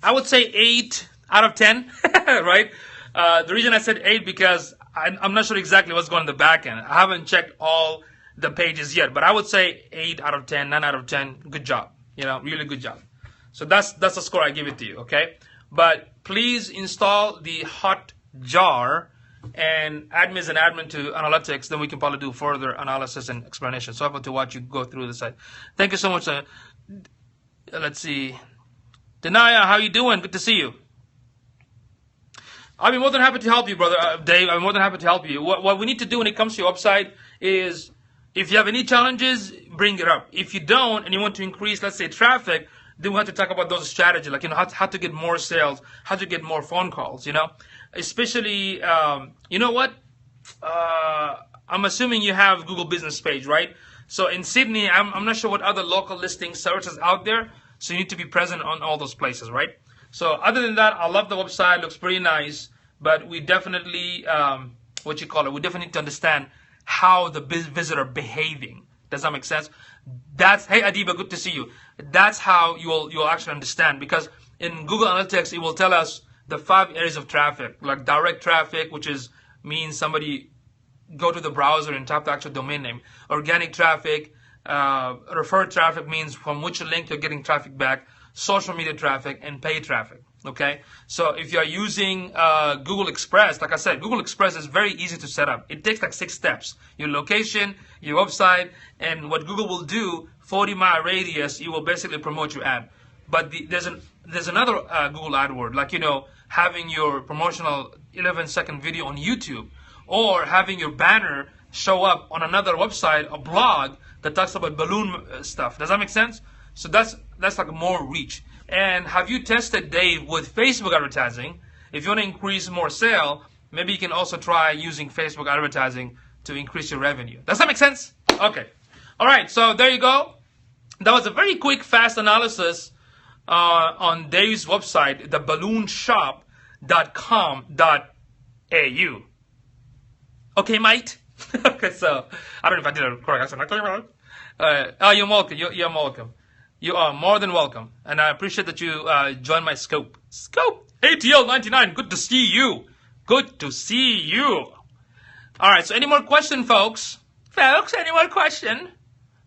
8 out of 10, right? The reason I said 8 because I'm not sure exactly what's going on in the back end. I haven't checked all the pages yet, but I would say 8 out of 10, 9 out of 10. Good job. Really good job. So that's the score I give it to you, okay? But please install the Hotjar and add me as an admin to analytics. Then we can probably do further analysis and explanation. So I have to watch you go through the site. Thank you so much. Let's see. Denaya, how you doing? Good to see you. I'll be more than happy to help you, brother Dave. I'm more than happy to help you. What we need to do when it comes to your website is, if you have any challenges, bring it up. If you don't, and you want to increase, let's say, traffic, then we have to talk about those strategies, like, how to get more sales, how to get more phone calls, Especially, you know what? I'm assuming you have Google Business Page, right? So in Sydney, I'm not sure what other local listing services out there, so you need to be present on all those places, right? So other than that, I love the website, looks pretty nice, but we definitely, we definitely need to understand how the visitor behaving. Does that make sense? Hey Adiba, good to see you. That's how you'll actually understand, because in Google Analytics, it will tell us the 5 areas of traffic, like direct traffic, which means somebody go to the browser and type the actual domain name. Organic traffic, referred traffic means from which link you're getting traffic back. Social media traffic, and paid traffic. Okay, so if you're using Google Express, like I said, Google Express is very easy to set up. It takes like 6 steps: your location, your website, and what Google will do, 40-mile radius, you will basically promote your ad. But there's another Google AdWord, like having your promotional 11-second video on YouTube, or having your banner show up on another website, a blog that talks about balloon stuff. Does that make sense? So that's like more reach. And have you tested, Dave, with Facebook advertising? If you want to increase more sale, maybe you can also try using Facebook advertising to increase your revenue. Does that make sense? Okay. All right. So there you go. That was a very quick, fast analysis on Dave's website, theballoonshop.com.au. Okay, mate? Okay, so I don't know if I did it correct. You're welcome. You're welcome. You are more than welcome, and I appreciate that you joined my scope. ATL 99, good to see you. Good to see you. All right, so any more question, folks? Any more question?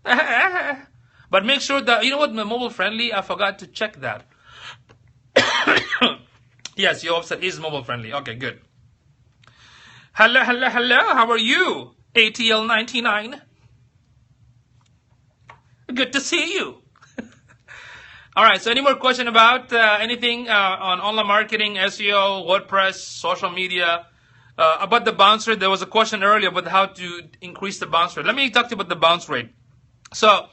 But make sure that, mobile friendly, I forgot to check that. Yes, your website is mobile friendly. Okay, good. Hello, how are you? ATL 99. Good to see you. All right, so any more question about anything on online marketing, SEO, WordPress, social media? About the bounce rate, there was a question earlier about how to increase the bounce rate. Let me talk to you about the bounce rate. So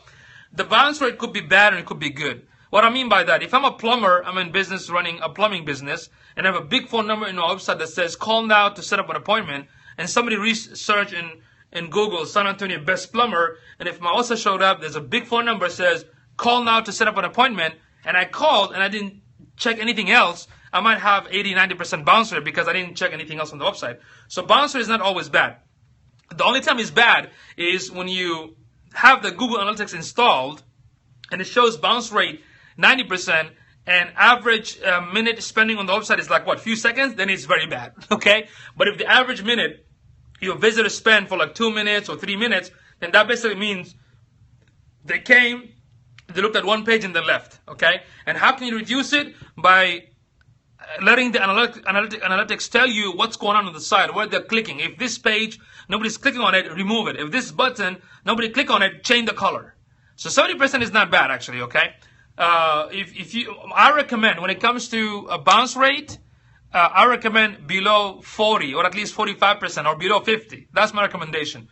the bounce rate could be bad and it could be good. What I mean by that, if I'm a plumber, I'm in business running a plumbing business, and I have a big phone number in my website that says call now to set up an appointment, and somebody research in Google San Antonio best plumber, and if my website showed up, there's a big phone number that says call now to set up an appointment, and I called and I didn't check anything else, I might have 80-90% bounce rate because I didn't check anything else on the website. So bounce rate is not always bad. The only time it's bad is when you have the Google Analytics installed and it shows bounce rate 90% and average minute spending on the website is like, few seconds, then it's very bad, okay? But if the average minute your visitors spend for like 2 minutes or 3 minutes, then that basically means they came, they looked at one page and then left, okay? And how can you reduce it? By letting the analytics tell you what's going on the site, where they're clicking. If this page, nobody's clicking on it, remove it. If this button, nobody click on it, change the color. So 70% is not bad, actually, okay? I recommend, when it comes to a bounce rate, I recommend below 40 or at least 45% or below 50. That's my recommendation.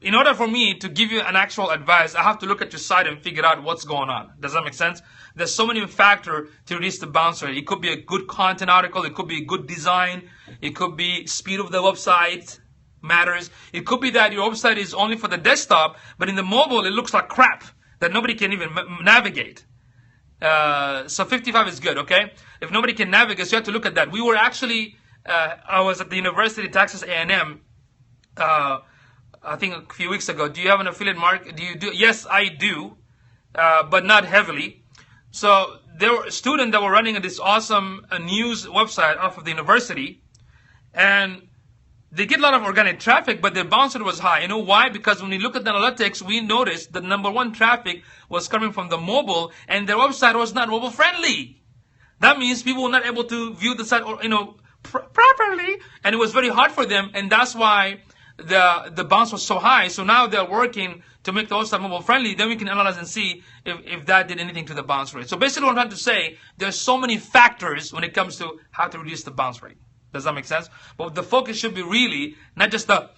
In order for me to give you an actual advice, I have to look at your site and figure out what's going on. Does that make sense? There's so many factors to reduce the bounce rate. It could be a good content article. It could be good design. It could be speed of the website matters. It could be that your website is only for the desktop, but in the mobile, it looks like crap that nobody can even navigate. So 55 is good, okay? If nobody can navigate, so you have to look at that. We were actually, I was at the University of Texas A&M, I think a few weeks ago. Do you have an affiliate market? Yes, I do, but not heavily. So there were students that were running this awesome news website off of the university, and they get a lot of organic traffic, but their bounce rate was high. You know why? Because when we look at the analytics, we noticed the #1 traffic was coming from the mobile, and their website was not mobile friendly. That means people were not able to view the site, properly, and it was very hard for them, and that's why the bounce was so high. So now they're working to make the website mobile friendly. Then we can analyze and see if that did anything to the bounce rate. So basically, what I'm trying to say, there's so many factors when it comes to how to reduce the bounce rate. Does that make sense? But the focus should be really not just the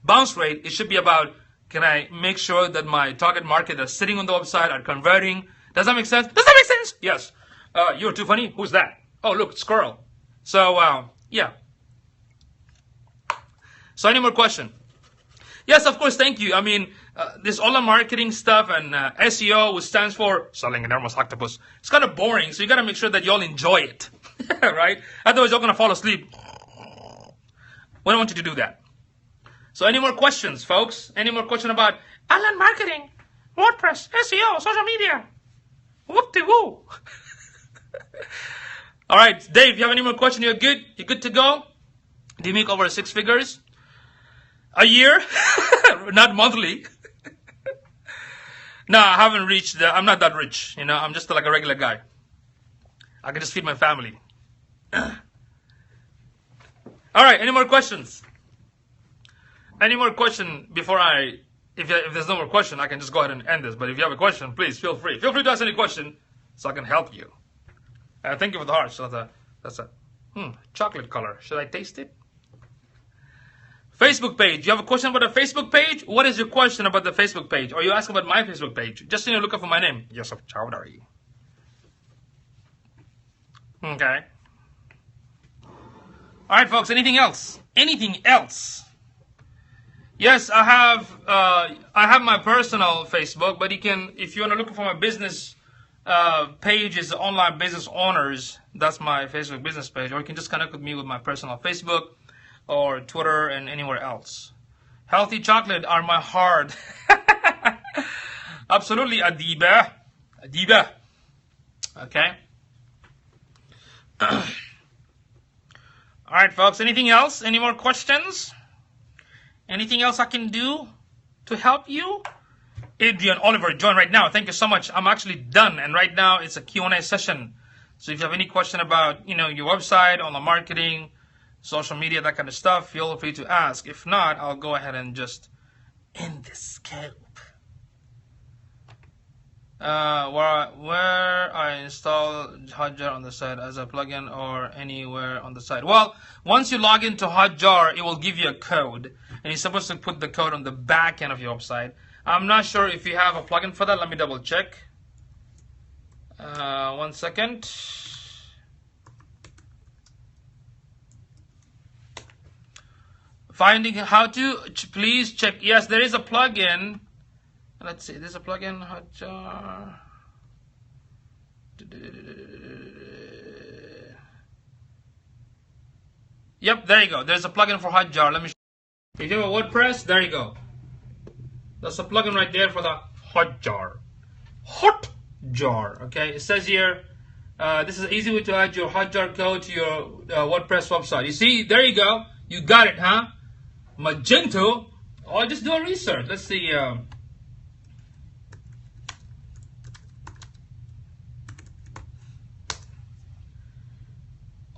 bounce rate. It should be about, can I make sure that my target market that's sitting on the website are converting? Does that make sense? Does that make sense? Yes. You're too funny. Who's that? Oh, look, squirrel. So, yeah. So, any more question? Yes, of course. Thank you. I mean, this online marketing stuff and SEO, which stands for selling enormous octopus, it's kind of boring. So you got to make sure that you all enjoy it, right? Otherwise, you're going to fall asleep. We don't want you to do that. So, any more questions, folks? Any more question about online marketing, WordPress, SEO, social media? Whoop-de-woo. All right, Dave, if you have any more questions, you're good? You're good to go? Do you make over 6 figures a year? Not monthly. No, I haven't reached I'm not that rich. I'm just like a regular guy. I can just feed my family. All right, any more questions? Any more question before if there's no more question, I can just go ahead and end this. But if you have a question, please feel free. Feel free to ask any question so I can help you. Thank you for the heart. So that's a chocolate color. Should I taste it? Facebook page. You have a question about the Facebook page? What is your question about the Facebook page? Or you ask about my Facebook page? Just look up for my name, yusufchowdhury. Okay. All right, folks. Anything else? Anything else? Yes, I have my personal Facebook, but if you want to look for my business page, is Online Business Owners. That's my Facebook business page. Or you can just connect with me with my personal Facebook, or Twitter, and anywhere else. Healthy chocolate are my heart. Absolutely, Adiba. Okay. All right, folks. Anything else? Any more questions? Anything else I can do to help you? Adrian Oliver, join right now. Thank you so much. I'm actually done, and right now it's a Q&A session. So if you have any question about your website, online marketing, social media, that kind of stuff, feel free to ask. If not, I'll go ahead and just end the scope. Where I install Hotjar on the site as a plugin or anywhere on the site. Well, once you log into Hotjar, it will give you a code, and you're supposed to put the code on the back end of your website. I'm not sure if you have a plugin for that. Let me double check. 1 second. Finding how to, please check. Yes, there is a plugin. Let's see, there's a plugin, Hotjar. Yep, there you go. There's a plugin for Hotjar. Let me show you. If you have a WordPress, there you go. That's a plugin right there for the Hotjar. Hotjar, okay? It says here, this is an easy way to add your Hotjar code to your WordPress website. You see, there you go. You got it, huh? Magento. Oh, just do a research. Let's see.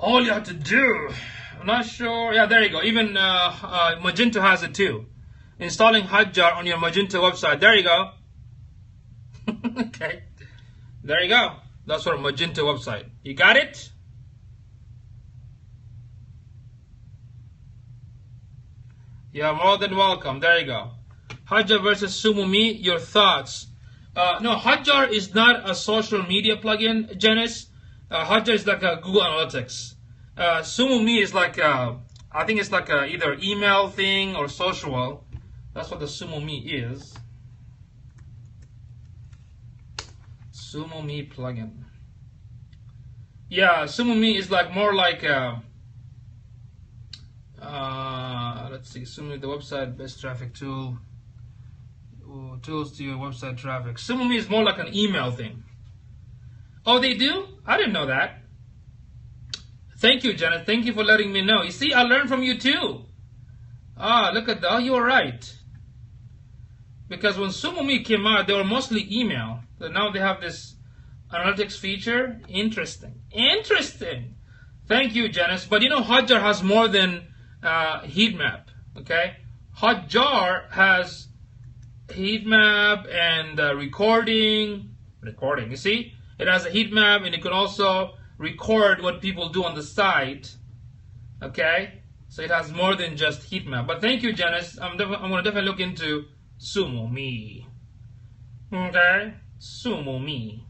All you have to do, I'm not sure. Yeah, there you go. Even Magento has it too. Installing Hotjar on your Magento website. There you go. Okay. There you go. That's for a Magento website. You got it? You're more than welcome. There you go. Hotjar versus SumoMe. Your thoughts? No, Hotjar is not a social media plugin, Janice. Hotjar is like a Google Analytics. SumoMe is like I think it's like either email thing or social. That's what the SumoMe is. SumoMe plugin. Yeah, SumoMe is like more like let's see, SumoMe, the website best traffic tool. Ooh, tools to your website traffic. SumoMe is more like an email thing. Oh, they do? I didn't know that. Thank you, Janet. Thank you for letting me know. You see, I learned from you too. Ah, look at that. Oh, you were right. Because when SumoMe came out, they were mostly email. So now they have this analytics feature. Interesting. Interesting. Thank you, Janice. But you know, Hotjar has more than heat map. Okay, Hotjar has heat map and recording. You see, it has a heat map, and it can also record what people do on the site. Okay, so it has more than just heat map. But thank you, Janice. I'm going to definitely look into SumoMe. Okay, SumoMe.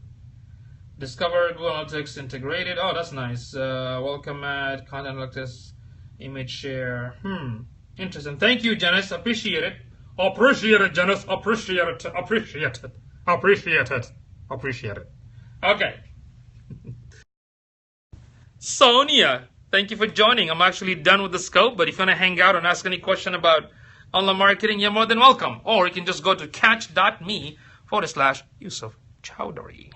Discover Google Analytics integrated. Oh, that's nice. Welcome at content analytics, image share. Interesting. Thank you, Janice. Appreciate it. Appreciate it, Janice. Appreciate it. Appreciate it. Appreciate it. Appreciate it. Okay. Sonia, thank you for joining. I'm actually done with the scope, but if you want to hang out and ask any question about online marketing, you're more than welcome. Or you can just go to catch.me/yusufchowdhury.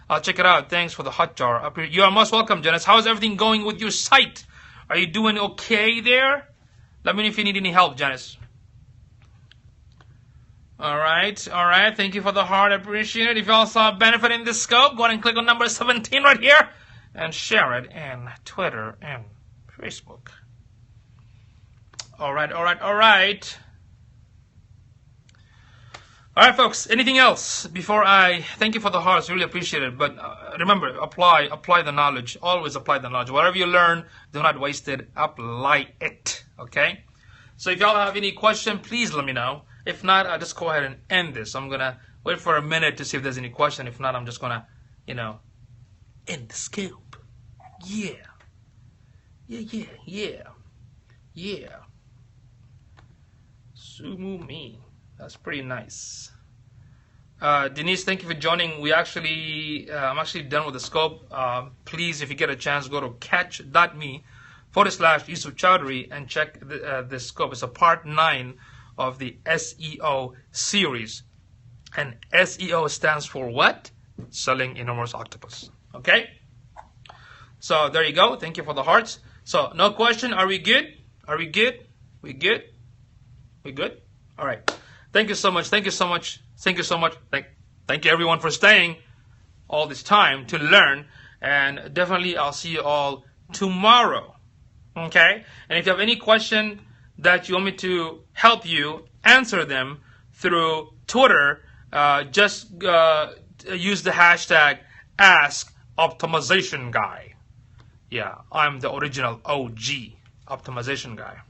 I'll check it out. Thanks for the Hotjar. You are most welcome, Janice. How is everything going with your site? Are you doing okay there? Let me know if you need any help, Janice. All right. Thank you for the heart. I appreciate it. If you also have benefit in this scope, go ahead and click on number 17 right here and share it in Twitter and Facebook. All right. All right, folks. Anything else before I thank you for the hearts? Really appreciate it. But remember, apply the knowledge. Always apply the knowledge. Whatever you learn, do not waste it. Apply it. Okay. So if y'all have any question, please let me know. If not, I'll just go ahead and end this. I'm gonna wait for a minute to see if there's any question. If not, I'm just gonna, end the scoop. Yeah. SumoMe. That's pretty nice. Denise, thank you for joining. I'm actually done with the scope. Please, if you get a chance, go to catch.me/yusufchowdhury and check the scope. It's a part 9 of the SEO series. And SEO stands for what? Selling enormous octopus. Okay? So there you go. Thank you for the hearts. So no question. Are we good? We good? All right. Thank you so much. Thank you everyone for staying all this time to learn. And definitely I'll see you all tomorrow. Okay? And if you have any question that you want me to help you answer them through Twitter, just use the hashtag #AskOptimizationGuy. Yeah, I'm the original OG optimization guy.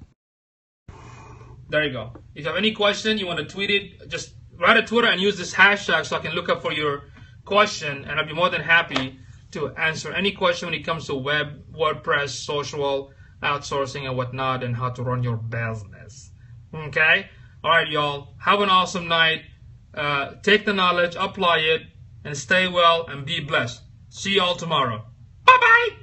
There you go. If you have any question, you want to tweet it, just write a Twitter and use this hashtag so I can look up for your question, and I'll be more than happy to answer any question when it comes to web, WordPress, social, outsourcing, and whatnot, and how to run your business. Okay? All right, y'all. Have an awesome night. Take the knowledge, apply it, and stay well and be blessed. See y'all tomorrow. Bye-bye.